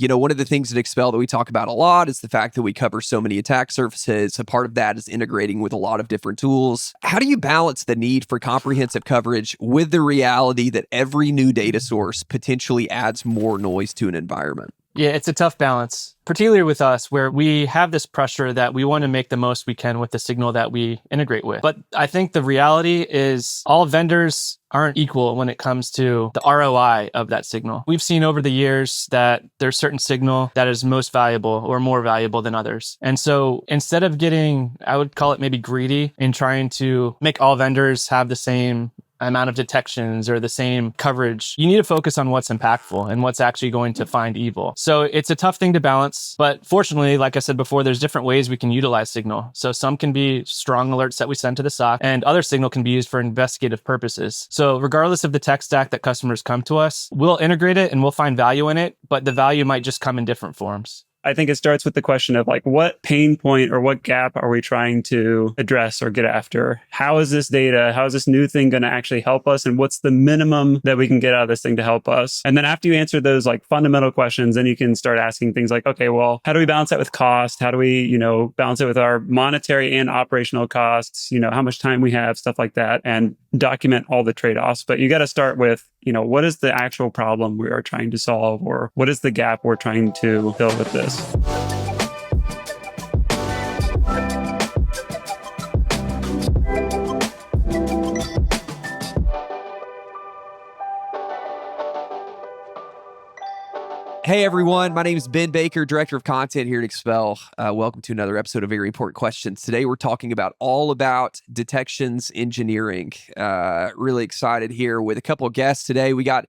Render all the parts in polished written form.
One of the things at Expel that we talk about a lot is the fact that we cover so many attack surfaces. A part of that is integrating with a lot of different tools. How do you balance the need for comprehensive coverage with the reality that every new data source potentially adds more noise to an environment? Yeah, it's a tough balance, particularly with us, where we have this pressure that we want to make the most we can with the signal that we integrate with. But I think the reality is all vendors aren't equal when it comes to the ROI of that signal. We've seen over the years that there's certain signal that is most valuable or more valuable than others. And so instead of getting, I would call it maybe greedy in trying to make all vendors have the same amount of detections or the same coverage, you need to focus on what's impactful and what's actually going to find evil. So it's a tough thing to balance, but fortunately, like I said before, there's different ways we can utilize signal. So some can be strong alerts that we send to the SOC, and other signal can be used for investigative purposes. So regardless of the tech stack that customers come to us, we'll integrate it and we'll find value in it, but the value might just come in different forms. I think it starts with the question of what pain point or what gap are we trying to address or get after? How is this data, how is this new thing going to actually help us? And what's the minimum that we can get out of this thing to help us? And then after you answer those fundamental questions, then you can start asking things like, okay, well, how do we balance that with cost? How do we, balance it with our monetary and operational costs? How much time we have, stuff like that, and document all the trade-offs. But you got to start with, what is the actual problem we are trying to solve, or what is the gap we're trying to fill with this? Hey everyone, my name is Ben Baker, Director of Content here at Expel. Welcome to another episode of Very Important Questions. Today we're talking all about detections engineering. Really excited here with a couple of guests today. We got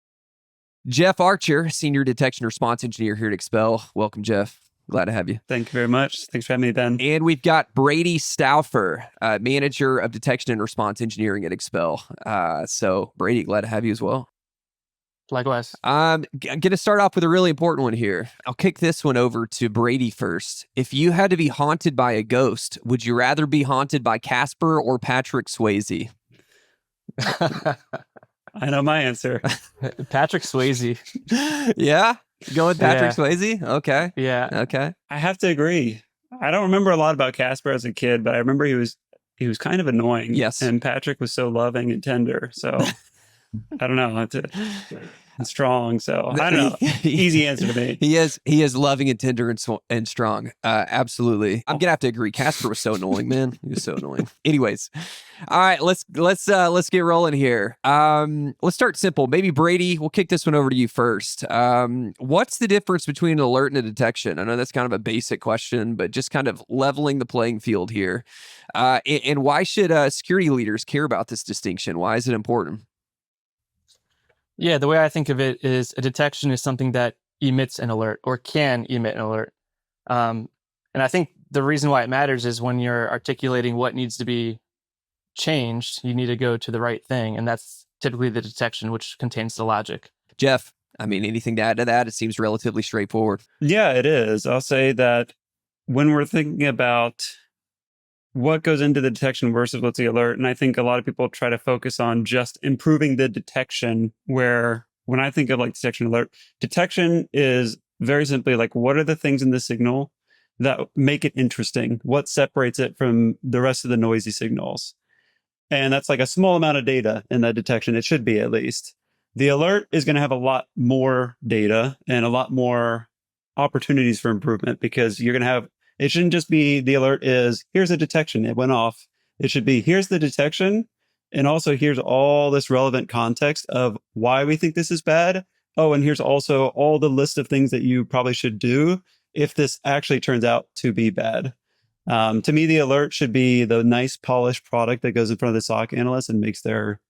Jeff Archer, Senior Detection Response Engineer here at Expel. Welcome, Jeff. Glad to have you. Thank you very much. Thanks for having me, Ben. And we've got Brady Stouffer, Manager of Detection and Response Engineering at Expel. So Brady, glad to have you as well. Likewise. I'm going to start off with a really important one here. I'll kick this one over to Brady first. If you had to be haunted by a ghost, would you rather be haunted by Casper or Patrick Swayze? I know my answer. Patrick Swayze. Yeah? Go with Patrick Swayze? Okay. Yeah. Okay. I have to agree. I don't remember a lot about Casper as a kid, but I remember he was kind of annoying. Yes. And Patrick was so loving and tender. So I don't know. It's strong. So I don't know. Easy answer to me. He is loving and tender and strong. Absolutely. I'm gonna have to agree. Casper was so annoying, man. He was so annoying. Anyways, all right. Let's get rolling here. Let's start simple. Maybe Brady, we'll kick this one over to you first. What's the difference between an alert and a detection? I know that's kind of a basic question, but just kind of leveling the playing field here. And why should security leaders care about this distinction? Why is it important? Yeah, the way I think of it is a detection is something that emits an alert or can emit an alert. And I think the reason why it matters is when you're articulating what needs to be changed, you need to go to the right thing. And that's typically the detection, which contains the logic. Jeff, anything to add to that? It seems relatively straightforward. Yeah, it is. I'll say that when we're thinking about what goes into the detection versus what's the alert, and I think a lot of people try to focus on just improving the detection, where when I think of detection alert, detection is very simply what are the things in the signal that make it interesting? What separates it from the rest of the noisy signals? And that's a small amount of data in that detection. It should be, at least. The alert is going to have a lot more data and a lot more opportunities for improvement, because you're going to have, it shouldn't just be the alert is, here's a detection, it went off. It should be, here's the detection, and also here's all this relevant context of why we think this is bad. Oh, and here's also all the list of things that you probably should do if this actually turns out to be bad. To me, the alert should be the nice polished product that goes in front of the SOC analyst and makes their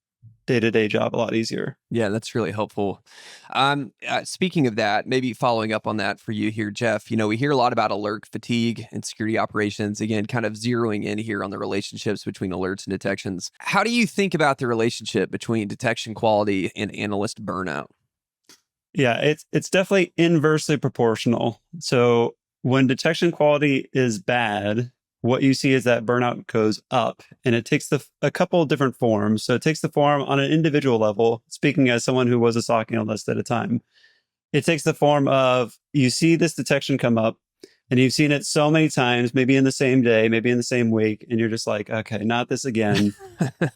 day-to-day job a lot easier. Yeah, that's really helpful. Speaking of that, maybe following up on that for you here, Jeff, we hear a lot about alert fatigue and security operations, again, kind of zeroing in here on the relationships between alerts and detections. How do you think about the relationship between detection quality and analyst burnout? Yeah, it's definitely inversely proportional. So when detection quality is bad, what you see is that burnout goes up, and it takes a couple of different forms. So it takes the form on an individual level, speaking as someone who was a SOC analyst at a time. it takes the form of you see this detection come up and you've seen it so many times, maybe in the same day, maybe in the same week, and you're just like, okay, not this again.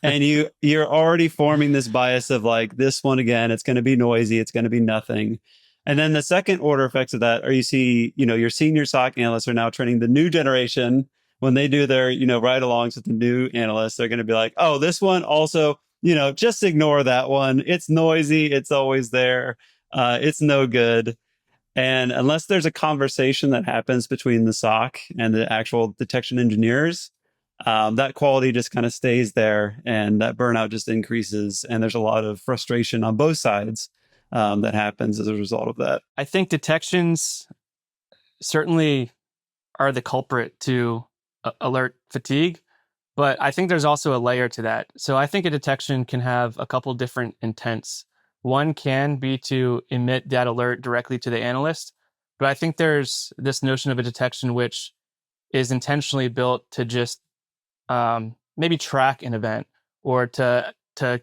And you're already forming this bias of like, this one again, it's going to be noisy, it's going to be nothing. And then the second order effects of that are your senior SOC analysts are now training the new generation. When they do their, ride-alongs with the new analysts, they're going to be like, oh, this one also, just ignore that one. It's noisy. It's always there. It's no good. And unless there's a conversation that happens between the SOC and the actual detection engineers, that quality just kind of stays there and that burnout just increases. And there's a lot of frustration on both sides that happens as a result of that. I think detections certainly are the culprit to alert fatigue, but I think there's also a layer to that. So I think a detection can have a couple different intents. One can be to emit that alert directly to the analyst, but I think there's this notion of a detection which is intentionally built to just maybe track an event or to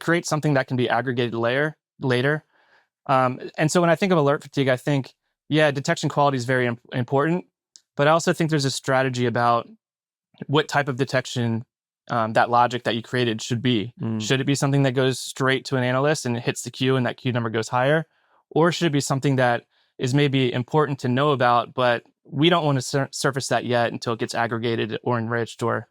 create something that can be aggregated later. And so when I think of alert fatigue, I think, detection quality is very important, but I also think there's a strategy about what type of detection that logic that you created should be. Should it be something that goes straight to an analyst and it hits the queue and that queue number goes higher? Or should it be something that is maybe important to know about, but we don't want to surface that yet until it gets aggregated or enriched or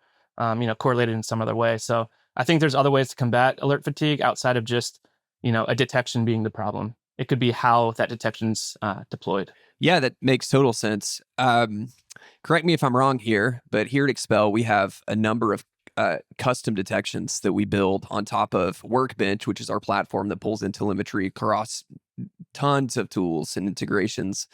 correlated in some other way. So I think there's other ways to combat alert fatigue outside of just a detection being the problem. It could be how that detection's deployed. Yeah, that makes total sense. Correct me if I'm wrong here, but here at Expel, we have a number of custom detections that we build on top of Workbench, which is our platform that pulls in telemetry across tons of tools and integrations.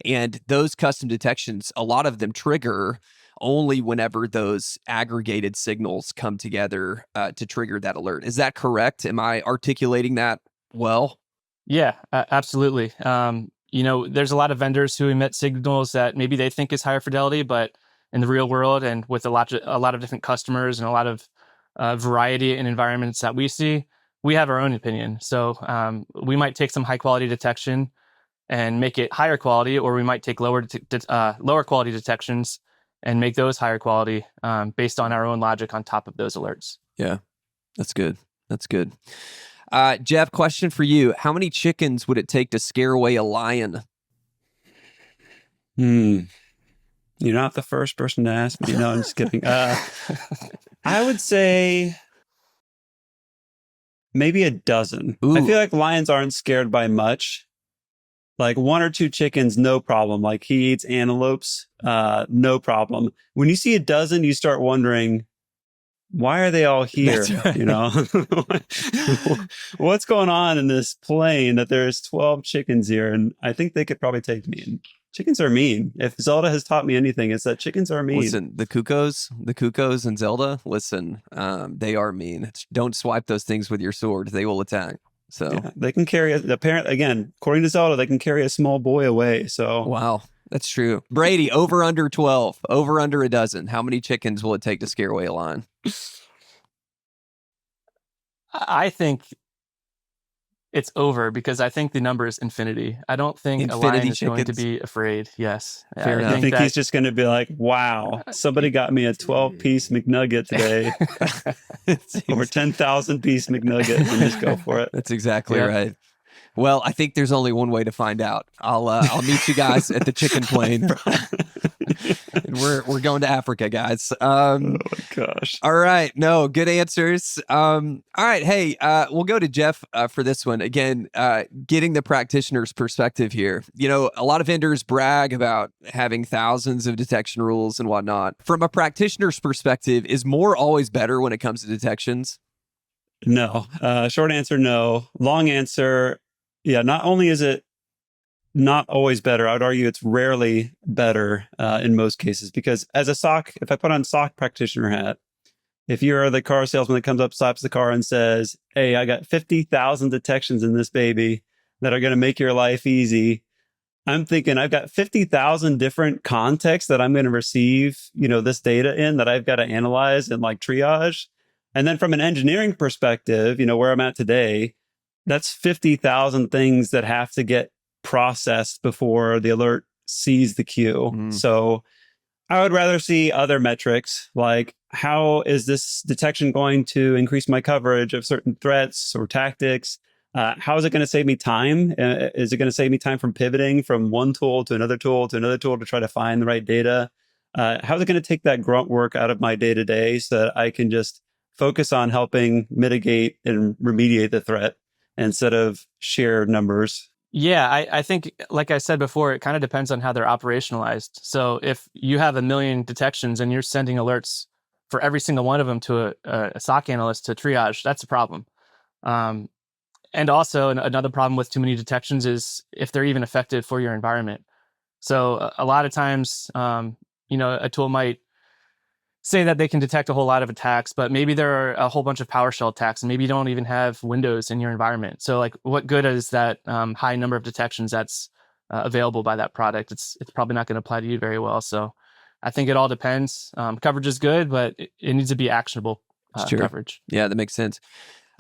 And those custom detections, a lot of them trigger only whenever those aggregated signals come together to trigger that alert. Is that correct? Am I articulating that well? Yeah, absolutely. There's a lot of vendors who emit signals that maybe they think is higher fidelity, but in the real world and with a lot of different customers and a lot of variety in environments that we see, we have our own opinion. So we might take some high quality detection and make it higher quality, or we might take lower quality detections and make those higher quality based on our own logic on top of those alerts. Yeah, that's good. That's good. Jeff, question for you. How many chickens would it take to scare away a lion? You're not the first person to ask me. No, I'm just kidding. I would say maybe a dozen. Ooh. I feel like lions aren't scared by much. Like 1 or 2 chickens, no problem. Like he eats antelopes, no problem. When you see a dozen, you start wondering, why are they all here? Right. What's going on in this plane that there's 12 chickens here? And I think they could probably take me. And chickens are mean. If Zelda has taught me anything, it's that chickens are mean. Listen, the Cuckoos in Zelda, listen, they are mean. Don't swipe those things with your sword. They will attack. So yeah, they can carry again, according to Zelda, they can carry a small boy away. So wow, that's true. Brady, over under 12, over under a dozen. How many chickens will it take to scare away a lion? I think it's over because I think the number is infinity. I don't think a lion is going to be afraid. Yes. Fair enough. I think he's just going to be like, wow, somebody got me a 12-piece McNugget today. Over 10,000-piece McNugget. And just go for it. That's exactly right. Well, I think there's only one way to find out. I'll meet you guys at the chicken plane. And we're going to Africa, guys. Oh my gosh. All right. No, good answers. All right. Hey, we'll go to Jeff for this one. Again, getting the practitioner's perspective here. A lot of vendors brag about having thousands of detection rules and whatnot. From a practitioner's perspective, is more always better when it comes to detections? No. Short answer, no. Long answer, yeah, not only is it not always better, I would argue it's rarely better in most cases, because as a SOC, if I put on SOC practitioner hat, if you're the car salesman that comes up, slaps the car and says, hey, I got 50,000 detections in this baby that are going to make your life easy. I'm thinking I've got 50,000 different contexts that I'm going to receive, this data in that I've got to analyze and like triage. And then from an engineering perspective, where I'm at today, that's 50,000 things that have to get processed before the alert sees the queue. So I would rather see other metrics like how is this detection going to increase my coverage of certain threats or tactics? How is it going to save me time? Is it going to save me time from pivoting from one tool to another tool to another tool to try to find the right data? How is it going to take that grunt work out of my day to day so that I can just focus on helping mitigate and remediate the threat instead of sheer numbers? Yeah, I think, like I said before, it kind of depends on how they're operationalized. So if you have a million detections and you're sending alerts for every single one of them to a SOC analyst to triage, that's a problem. And also another problem with too many detections is if they're even effective for your environment. So a lot of times, a tool might say that they can detect a whole lot of attacks, but maybe there are a whole bunch of PowerShell attacks, and maybe you don't even have Windows in your environment. So, like, what good is that high number of detections that's available by that product? It's probably not going to apply to you very well. So, I think it all depends. Coverage is good, but it needs to be actionable coverage. Yeah, that makes sense.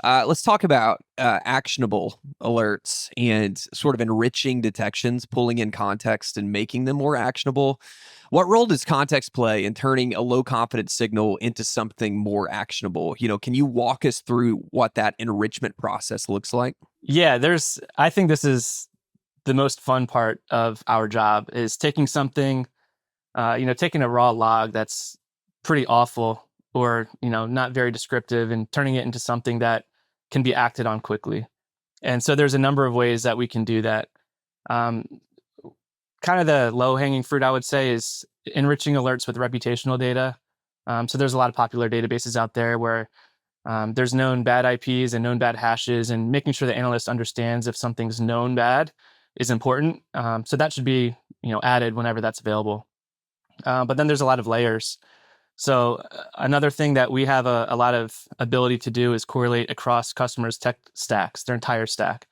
Let's talk about actionable alerts and sort of enriching detections, pulling in context and making them more actionable. What role does context play in turning a low confidence signal into something more actionable? Can you walk us through what that enrichment process looks like? Yeah, I think this is the most fun part of our job is taking something, taking a raw log that's pretty awful or, not very descriptive and turning it into something that can be acted on quickly. And so there's a number of ways that we can do that. Kind of the low-hanging fruit, I would say, is enriching alerts with reputational data. So there's a lot of popular databases out there where there's known bad IPs and known bad hashes, and making sure the analyst understands if something's known bad is important. So that should be added whenever that's available. But then there's a lot of layers. So another thing that we have a lot of ability to do is correlate across customers' tech stacks, their entire stack.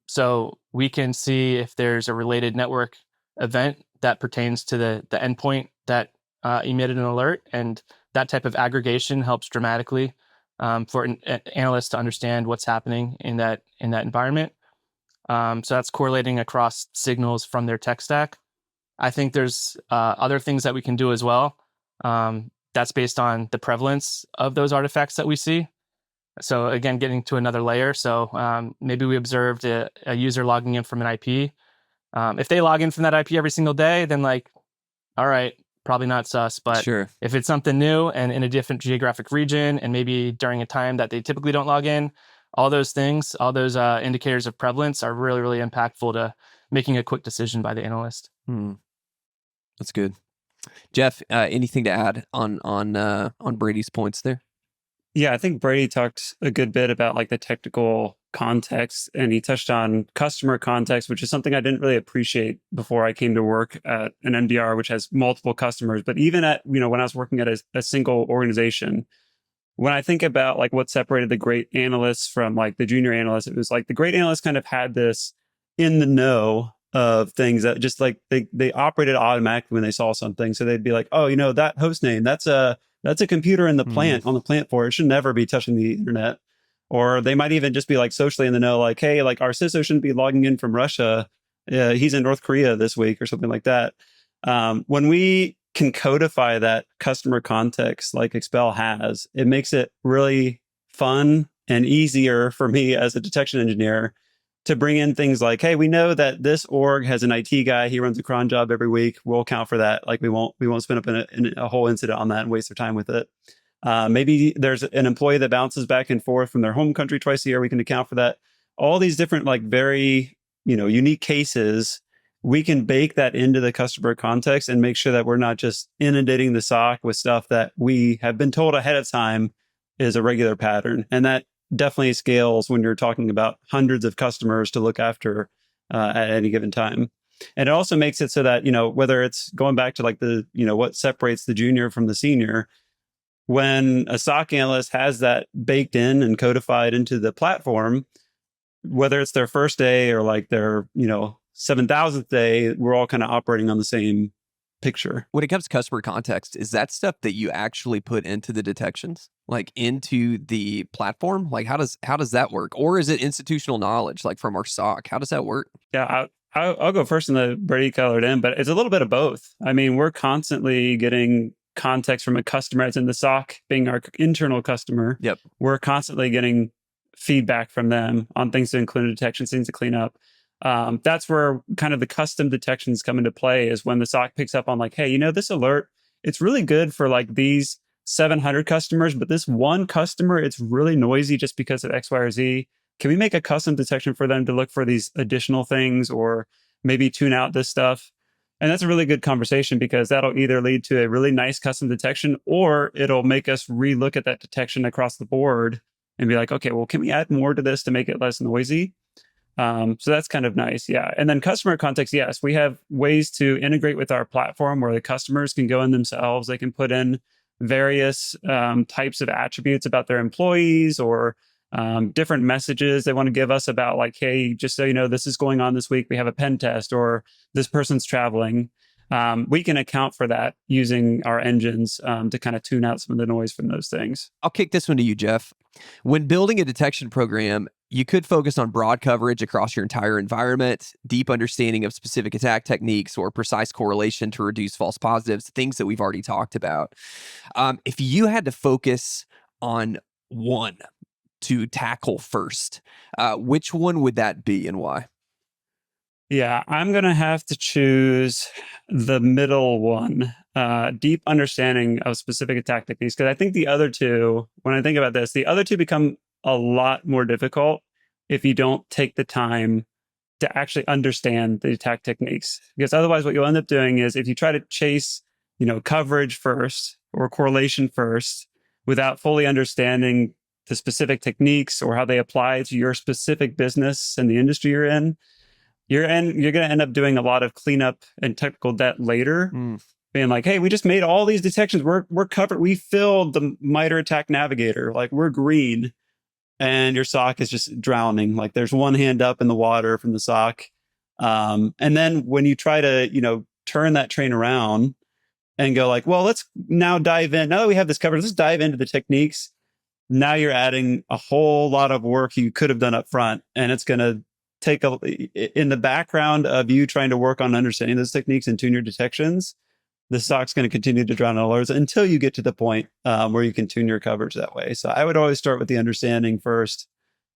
So we can see if there's a related network event that pertains to the endpoint that emitted an alert, and that type of aggregation helps dramatically for an analyst to understand what's happening in that environment. So that's correlating across signals from their tech stack. I think there's other things that we can do as well. That's based on the prevalence of those artifacts that we see. So again, getting to another layer. So maybe we observed a user logging in from an IP. If they log in from that IP every single day, then all right, probably not sus. But Sure. if it's something new and in a different geographic region, and maybe during a time that they typically don't log in, all those things, all those indicators of prevalence are really, really impactful to making a quick decision by the analyst. That's good. Jeff, anything to add on Brady's points there? Yeah, I think Brady talked a good bit about like the technical context, and he touched on customer context, which is something I didn't really appreciate before I came to work at an MDR, which has multiple customers. But even at, when I was working at a single organization, when I think about like what separated the great analysts from like the junior analysts, it was like the great analysts kind of had this in the know of things that just like they operated automatically when they saw something. So they'd be like, oh, that host name, that's a computer in the plant on the plant floor. It should never be touching the internet. Or they might even just be like socially in the know, like, hey, like our CISO shouldn't be logging in from Russia. He's in North Korea this week or something like that. When we can codify that customer context like Expel has, it makes it really fun and easier for me as a detection engineer to bring in things like, hey, we know that this org has an IT guy. He runs a cron job every week. We'll account for that. Like we won't spin up in a whole incident on that and waste their time with it. Maybe there's an employee that bounces back and forth from their home country twice a year. We can account for that. All these different like very, unique cases, we can bake that into the customer context and make sure that we're not just inundating the SOC with stuff that we have been told ahead of time is a regular pattern. And that definitely scales when you're talking about hundreds of customers to look after at any given time. And it also makes it so that, whether it's going back to like the, what separates the junior from the senior, when a SOC analyst has that baked in and codified into the platform, whether it's their first day or like their, 7,000th day, we're all kind of operating on the same picture. When it comes to customer context, is that stuff that you actually put into the detections, like into the platform? Like how does that work? Or is it institutional knowledge, like from our SOC? How does that work? Yeah, I'll go first in the Brady colored in, but it's a little bit of both. I mean, we're constantly getting context from a customer, as in the SOC being our internal customer. Yep. We're constantly getting feedback from them on things to include detections, things to clean up. That's where kind of the custom detections come into play, is when the SOC picks up on like, hey, this alert, it's really good for like these 700 customers, but this one customer, it's really noisy just because of X, Y, or Z. Can we make a custom detection for them to look for these additional things, or maybe tune out this stuff? And that's a really good conversation, because that'll either lead to a really nice custom detection, or it'll make us relook at that detection across the board and be like, okay, well, can we add more to this to make it less noisy? So that's kind of nice. Yeah. And then customer context. Yes, we have ways to integrate with our platform where the customers can go in themselves. They can put in various types of attributes about their employees, or different messages they want to give us about like, hey, just so you know, this is going on this week. We have a pen test, or this person's traveling. We can account for that using our engines to kind of tune out some of the noise from those things. I'll kick this one to you, Jeff. When building a detection program, you could focus on broad coverage across your entire environment, deep understanding of specific attack techniques, or precise correlation to reduce false positives, things that we've already talked about. If you had to focus on one to tackle first, which one would that be and why? Yeah, I'm going to have to choose the middle one, deep understanding of specific attack techniques. Because I think the other two, when I think about this, the other two become a lot more difficult if you don't take the time to actually understand the attack techniques. Because otherwise, what you'll end up doing is, if you try to chase, coverage first or correlation first without fully understanding the specific techniques or how they apply to your specific business and the industry you're in, you're going to end up doing a lot of cleanup and technical debt later, being like, hey, we just made all these detections. We're covered. We filled the MITRE ATT&CK Navigator. Like, we're green. And your SOC is just drowning. Like, there's one hand up in the water from the SOC. And then when you try to, turn that train around and go like, well, let's now dive in. Now that we have this covered, let's dive into the techniques. Now you're adding a whole lot of work you could have done up front. And it's going to take in the background of you trying to work on understanding those techniques and tune your detections. The SOC's going to continue to drown in alerts until you get to the point where you can tune your coverage that way. So I would always start with the understanding first,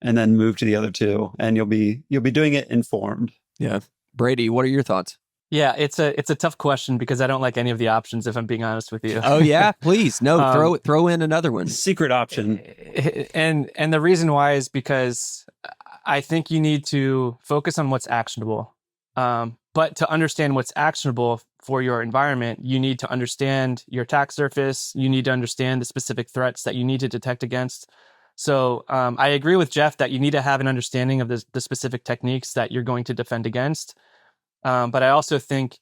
and then move to the other two, and you'll be doing it informed. Yeah, Brady, what are your thoughts? Yeah, it's a tough question, because I don't like any of the options, if I'm being honest with you. Oh yeah, please. No, throw in another one. Secret option. And the reason why is because I think you need to focus on what's actionable. But to understand what's actionable for your environment, you need to understand your attack surface. You need to understand the specific threats that you need to detect against. So I agree with Jeff that you need to have an understanding of the specific techniques that you're going to defend against. But I also think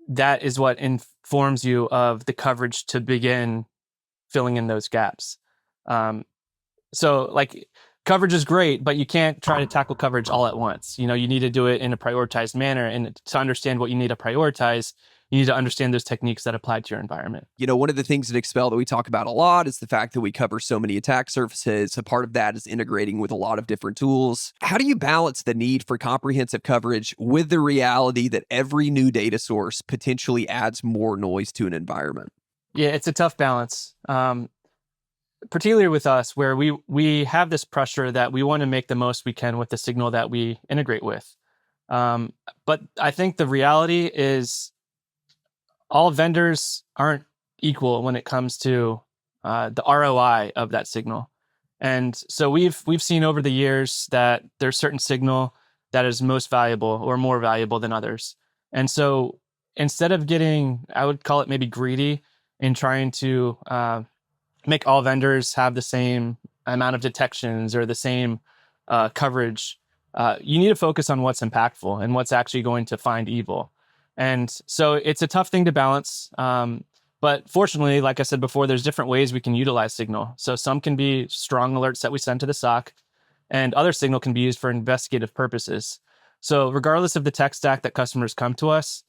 that is what informs you of the coverage to begin filling in those gaps. So like, coverage is great, but you can't try to tackle coverage all at once. You need to do it in a prioritized manner. And to understand what you need to prioritize, you need to understand those techniques that apply to your environment. One of the things at Expel that we talk about a lot is the fact that we cover so many attack surfaces. A part of that is integrating with a lot of different tools. How do you balance the need for comprehensive coverage with the reality that every new data source potentially adds more noise to an environment? Yeah, it's a tough balance. Particularly with us, where we have this pressure that we want to make the most we can with the signal that we integrate with. But I think the reality is, all vendors aren't equal when it comes to the ROI of that signal. And so we've seen over the years that there's certain signal that is most valuable or more valuable than others. And so instead of getting, I would call it maybe greedy in trying to make all vendors have the same amount of detections or the same coverage, you need to focus on what's impactful and what's actually going to find evil. And so it's a tough thing to balance. But fortunately, like I said before, there's different ways we can utilize signal. So some can be strong alerts that we send to the SOC, and other signal can be used for investigative purposes. So regardless of the tech stack that customers come to us,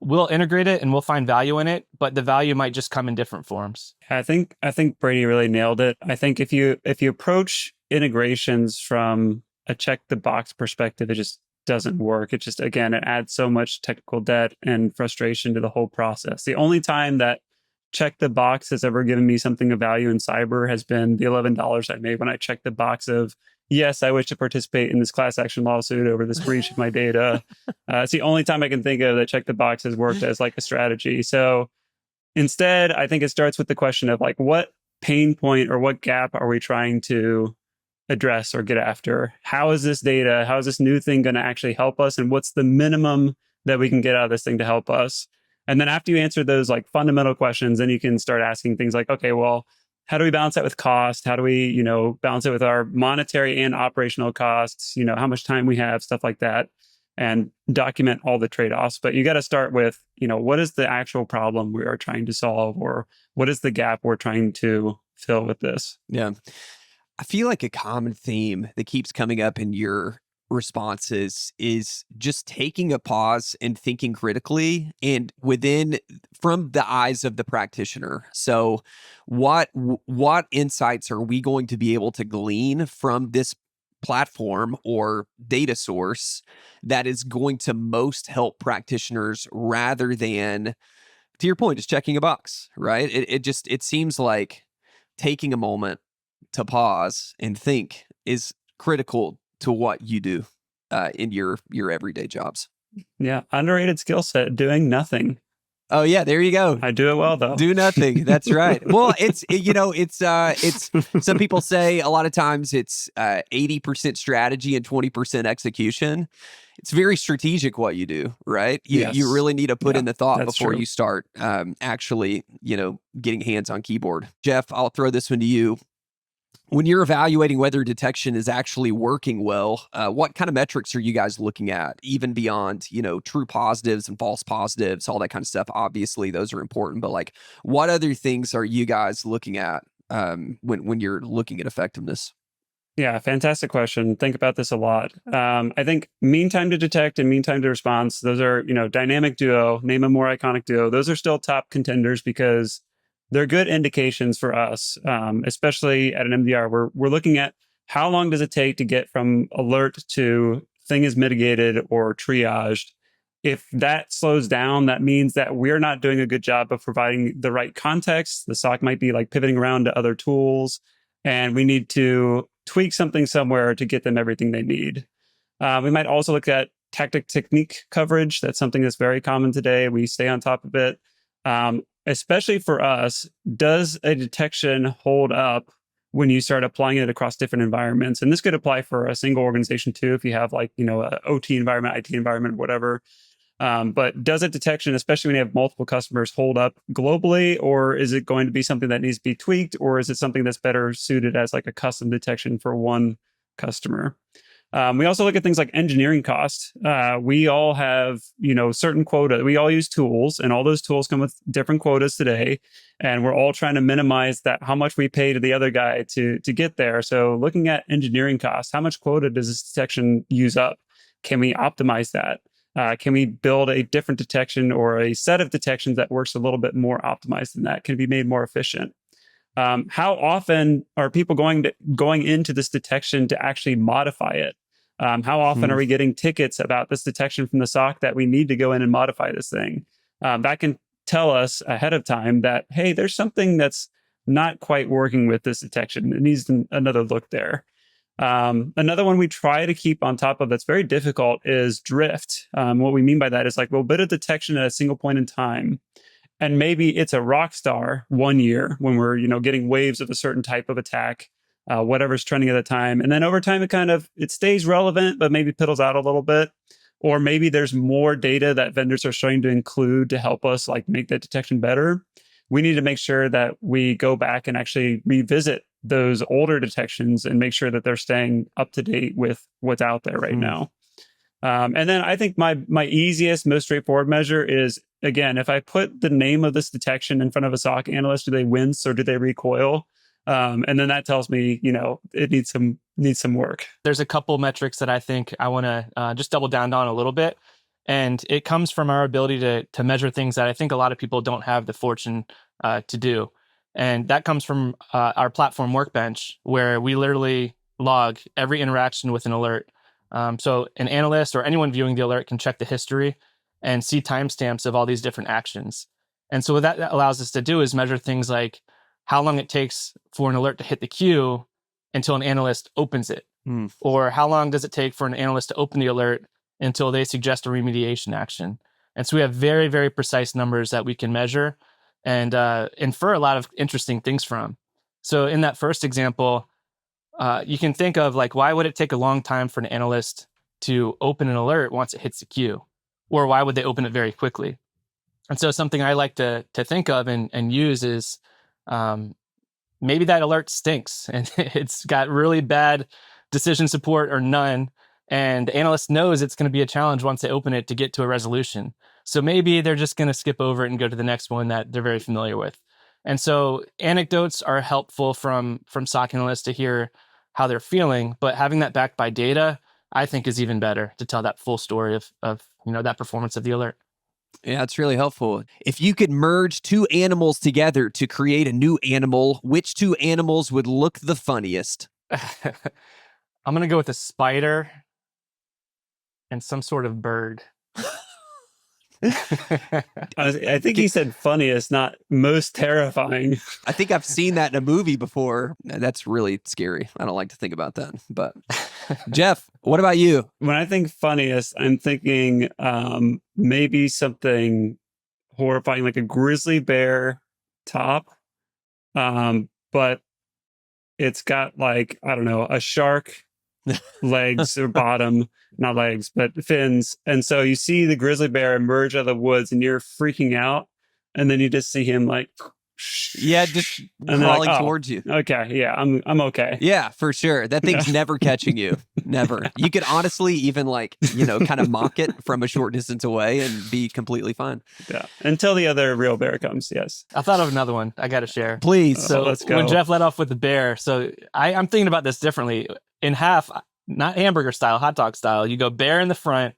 we'll integrate it and we'll find value in it, but the value might just come in different forms. I think Brady really nailed it. I think if you approach integrations from a check the box perspective, it just doesn't work. It just, again, it adds so much technical debt and frustration to the whole process. The only time that check the box has ever given me something of value in cyber has been the $11 I made when I checked the box of, yes, I wish to participate in this class action lawsuit over this breach of my data. It's the only time I can think of that check the box has worked as like a strategy. So instead, I think it starts with the question of like, what pain point or what gap are we trying to address or get after? How is this data, how is this new thing going to actually help us? And what's the minimum that we can get out of this thing to help us? And then after you answer those like fundamental questions, then you can start asking things like, okay, well, how do we balance that with cost? How do we, balance it with our monetary and operational costs? How much time we have, stuff like that, and document all the trade-offs. But you got to start with, what is the actual problem we are trying to solve, or what is the gap we're trying to fill with this? Yeah. I feel like a common theme that keeps coming up in your responses is just taking a pause and thinking critically and from the eyes of the practitioner. So what insights are we going to be able to glean from this platform or data source that is going to most help practitioners, rather than, to your point, just checking a box, right? It seems like taking a moment to pause and think is critical to what you do in your everyday jobs. Yeah, underrated skill set, doing nothing. Oh yeah, there you go. I do it well though. Do nothing. That's right. Well, it's some people say a lot of times it's 80% strategy and 20% execution. It's very strategic what you do, right? You really need to put in the thought before you start actually, getting hands on keyboard. Jeff, I'll throw this one to you. When you're evaluating whether detection is actually working well, what kind of metrics are you guys looking at, even beyond, true positives and false positives, all that kind of stuff? Obviously, those are important, but like, what other things are you guys looking at when you're looking at effectiveness? Yeah, fantastic question. Think about this a lot. I think mean time to detect and mean time to response, those are, dynamic duo, name a more iconic duo. Those are still top contenders because they're good indications for us, especially at an MDR. We're looking at how long does it take to get from alert to thing is mitigated or triaged. If that slows down, that means that we're not doing a good job of providing the right context. The SOC might be like pivoting around to other tools, and we need to tweak something somewhere to get them everything they need. We might also look at tactic technique coverage. That's something that's very common today. We stay on top of it. Especially for us, does a detection hold up when you start applying it across different environments? And this could apply for a single organization too, if you have like, a OT environment, IT environment, whatever. But does a detection, especially when you have multiple customers, hold up globally? Or is it going to be something that needs to be tweaked? Or is it something that's better suited as like a custom detection for one customer? We also look at things like engineering cost. We all have, certain quota. We all use tools, and all those tools come with different quotas today. And we're all trying to minimize that, how much we pay to the other guy to get there. So looking at engineering costs, how much quota does this detection use up? Can we optimize that? Can we build a different detection or a set of detections that works a little bit more optimized than that? Can it be made more efficient? How often are people going into this detection to actually modify it? How often are we getting tickets about this detection from the SOC that we need to go in and modify this thing? That can tell us ahead of time that, hey, there's something that's not quite working with this detection. It needs another look there. Another one we try to keep on top of that's very difficult is drift. What we mean by that is like, we'll build a detection at a single point in time. And maybe it's a rock star 1 year when we're, getting waves of a certain type of attack, whatever's trending at the time. And then over time, it stays relevant, but maybe piddles out a little bit. Or maybe there's more data that vendors are starting to include to help us like make that detection better. We need to make sure that we go back and actually revisit those older detections and make sure that they're staying up to date with what's out there right now. And then I think my easiest, most straightforward measure is, again, if I put the name of this detection in front of a SOC analyst, do they wince or do they recoil? And then that tells me, it needs some work. There's a couple metrics that I think I want to just double down on a little bit. And it comes from our ability to measure things that I think a lot of people don't have the fortune to do. And that comes from our platform Workbench, where we literally log every interaction with an alert. So an analyst or anyone viewing the alert can check the history and see timestamps of all these different actions. And so what that allows us to do is measure things like how long it takes for an alert to hit the queue until an analyst opens it. Or how long does it take for an analyst to open the alert until they suggest a remediation action. And so we have very, very precise numbers that we can measure and infer a lot of interesting things from. So in that first example, you can think of like, why would it take a long time for an analyst to open an alert once it hits the queue? Or why would they open it very quickly? And so something I like to think of and use is maybe that alert stinks and it's got really bad decision support or none. And the analyst knows it's going to be a challenge once they open it to get to a resolution. So maybe they're just going to skip over it and go to the next one that they're very familiar with. And so anecdotes are helpful from SOC analysts to hear how they're feeling, but having that backed by data, I think is even better to tell that full story of that performance of the alert. Yeah, it's really helpful. If you could merge two animals together to create a new animal, which two animals would look the funniest? I'm going to go with a spider and some sort of bird. I think he said funniest, not most terrifying. I think I've seen that in a movie before. That's really scary. I don't like to think about that. But Jeff, what about you? When I think funniest, I'm thinking maybe something horrifying, like a grizzly bear top. But it's got like, I don't know, a shark legs or bottom, not legs, but fins. And so you see the grizzly bear emerge out of the woods and you're freaking out. And then you just see him like, yeah, just and crawling like, towards you. Okay. Yeah, I'm okay. Yeah, for sure. That thing's never catching you. Never. You could honestly even kind of mock it from a short distance away and be completely fine. Yeah. Until the other real bear comes. Yes. I thought of another one I got to share. Please. So let's go. When Jeff led off with the bear, so I'm thinking about this differently. In half, not hamburger style, hot dog style. You go bear in the front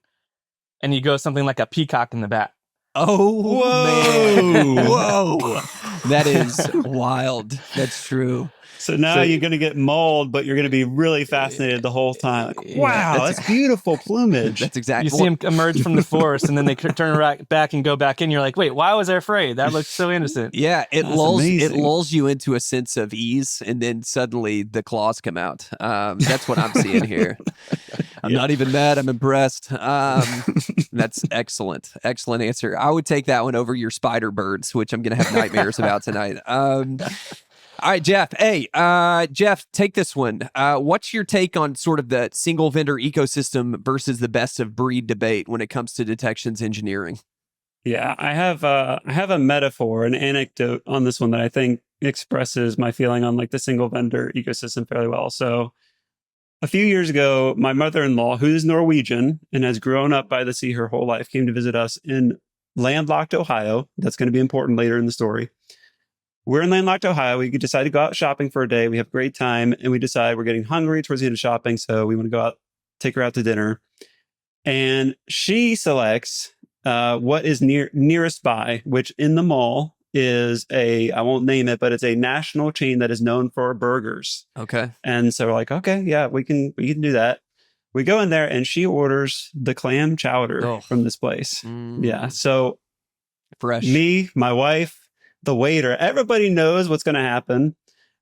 and you go something like a peacock in the back. Oh, whoa. Man. Whoa. That is wild. That's true. So now you're going to get mauled, but you're going to be really fascinated the whole time. Like, wow, that's beautiful plumage. That's exactly. You see him emerge from the forest, and then they turn back and go back in. You're like, wait, why was I afraid? That looked so innocent. Yeah, it lulls you into a sense of ease, and then suddenly the claws come out. That's what I'm seeing here. I'm not even mad. I'm impressed. That's excellent. Excellent answer. I would take that one over your spider birds, which I'm going to have nightmares about tonight. All right, Jeff. Hey, Jeff, take this one. What's your take on sort of the single vendor ecosystem versus the best of breed debate when it comes to detections engineering? Yeah, I have a metaphor, an anecdote on this one that I think expresses my feeling on like the single vendor ecosystem fairly well. So a few years ago, my mother-in-law, who is Norwegian and has grown up by the sea her whole life, came to visit us in landlocked Ohio. That's going to be important later in the story. We're in landlocked Ohio. We decide to go out shopping for a day. We have a great time, and we decide we're getting hungry towards the end of shopping, so we want to go out, take her out to dinner. And she selects what is nearest by, which in the mall is I won't name it, but it's a national chain that is known for burgers. Okay. And so we're like, okay, yeah, we can do that. We go in there, and she orders the clam chowder from this place. Yeah, so fresh. Me, my wife, the waiter, everybody knows what's going to happen,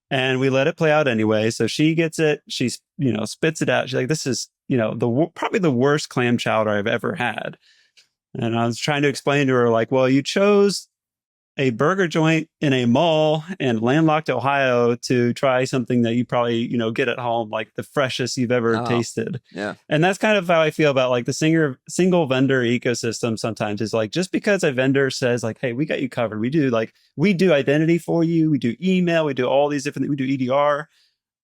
and we let it play out anyway. So she gets it, she's spits it out. She's like, this is probably the worst clam chowder I've ever had. And I was trying to explain to her, like, well, you chose a burger joint in a mall in landlocked Ohio to try something that you probably get at home, like the freshest you've ever tasted. Yeah. And that's kind of how I feel about like the single vendor ecosystem. Sometimes is like, just because a vendor says like, hey, we got you covered, we do identity for you, we do email, we do all these different things, we do EDR,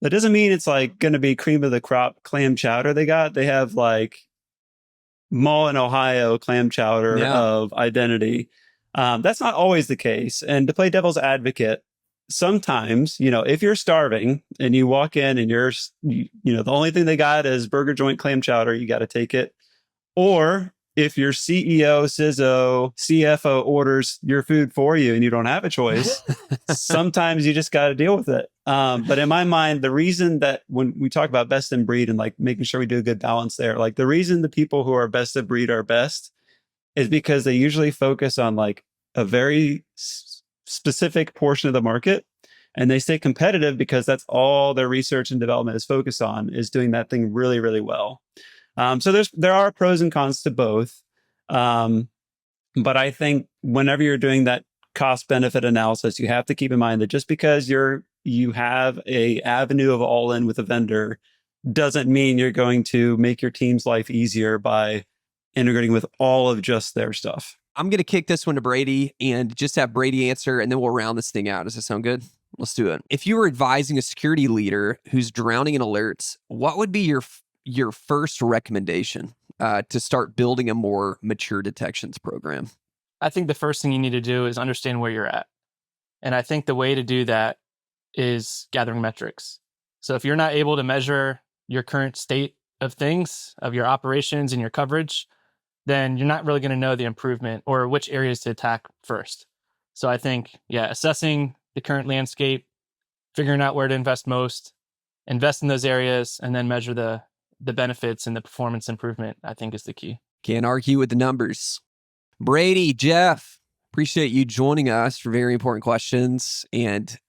that doesn't mean it's like going to be cream of the crop clam chowder. They have like mall in Ohio clam chowder of identity. That's not always the case. And to play devil's advocate, sometimes, if you're starving and you walk in and the only thing they got is burger joint clam chowder, you got to take it. Or if your CEO, CISO, CFO orders your food for you and you don't have a choice, sometimes you just got to deal with it. But in my mind, the reason that when we talk about best in breed and like making sure we do a good balance there, like the reason the people who are best of breed are best is because they usually focus on like a very specific portion of the market. And they stay competitive because that's all their research and development is focused on, is doing that thing really, really well. So there are pros and cons to both. But I think whenever you're doing that cost benefit analysis, you have to keep in mind that just because you have a avenue of all in with a vendor doesn't mean you're going to make your team's life easier by integrating with all of just their stuff. I'm going to kick this one to Brady and just have Brady answer, and then we'll round this thing out. Does that sound good? Let's do it. If you were advising a security leader who's drowning in alerts, what would be your first recommendation to start building a more mature detections program? I think the first thing you need to do is understand where you're at. And I think the way to do that is gathering metrics. So if you're not able to measure your current state of things, of your operations and your coverage, then you're not really going to know the improvement or which areas to attack first. So I think, assessing the current landscape, figuring out where to invest most, invest in those areas, and then measure the benefits and the performance improvement, I think is the key. Can't argue with the numbers. Brady, Jeff, appreciate you joining us for very important questions and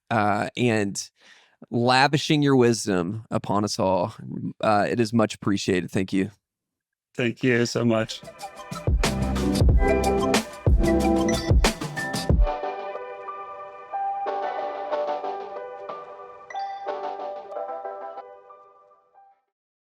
lavishing your wisdom upon us all. It is much appreciated. Thank you. Thank you so much.